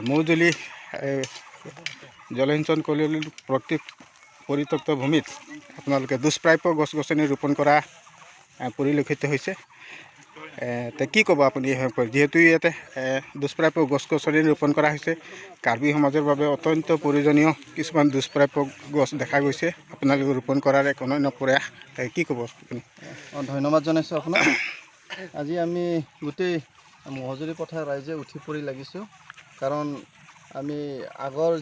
মৌজুলি জলসিঞ্চন কলিল পৰিত্যক্ত ভূমিত আপোনালোকে দুষ্প্ৰাপ্য গছ গছনি ৰোপণ কৰা পৰিলক্ষিত হৈছে। কি ক'ব আপুনি যিহেতু ইয়াতে দুষ্প্ৰাপ্য গছ গছনি ৰোপণ কৰা হৈছে, কাৰ্বি সমাজৰ বাবে অত্যন্ত প্ৰয়োজনীয় কিছুমান দুষ্প্ৰাপ্য গছ দেখা গৈছে, আপোনালোকে ৰোপণ কৰাৰ এক অনন্য প্ৰয়াস, কি ক'ব আপুনি? ধন্যবাদ জনাইছোঁ আপোনাক। আজি আমি গোটেই মহজুলি পথাৰ ৰাইজে উঠি পৰি লাগিছোঁ, কাৰণ আমি আগৰ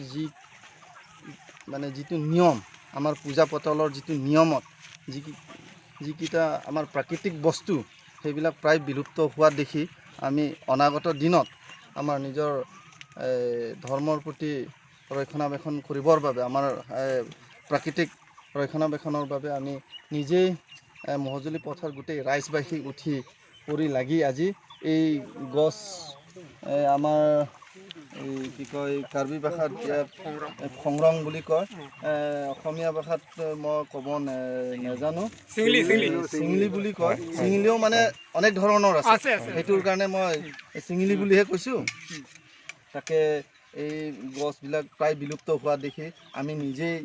যিটো নিয়ম, আমাৰ পূজা পতালৰ যিটো নিয়মত যিকেইটা আমাৰ প্ৰাকৃতিক বস্তু সেইবিলাক প্ৰায় বিলুপ্ত হোৱা দেখি আমি অনাগত দিনত আমাৰ নিজৰ ধৰ্মৰ প্ৰতি ৰক্ষণাবেক্ষণ কৰিবৰ বাবে, আমাৰ প্ৰাকৃতিক ৰক্ষণাবেক্ষণৰ বাবে আমি নিজেই মহজুলি পথাৰ গোটেই ৰাইজবাসী উঠি পৰি লাগি আজি এই গছ আমাৰ কি কয় কাৰ্বি ভাষাত খংৰং বুলি কয়, অসমীয়া ভাষাত মই ক'ব নাজানো, চিঙলি বুলি কয়। চিঙলিও মানে অনেক ধৰণৰ আছে, সেইটোৰ কাৰণে মই চিঙলি বুলিহে কৈছোঁ। তাকে এই গছবিলাক প্ৰায় বিলুপ্ত হোৱা দেখি আমি নিজেই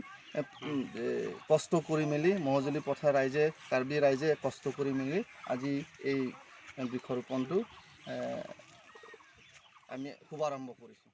কষ্ট কৰি মেলি মহজুলি পথাৰ ৰাইজে, কাৰ্বি ৰাইজে কষ্ট কৰি মেলি আজি এই বৃক্ষৰোপণটো আমি শুভাৰম্ভ কৰিছোঁ।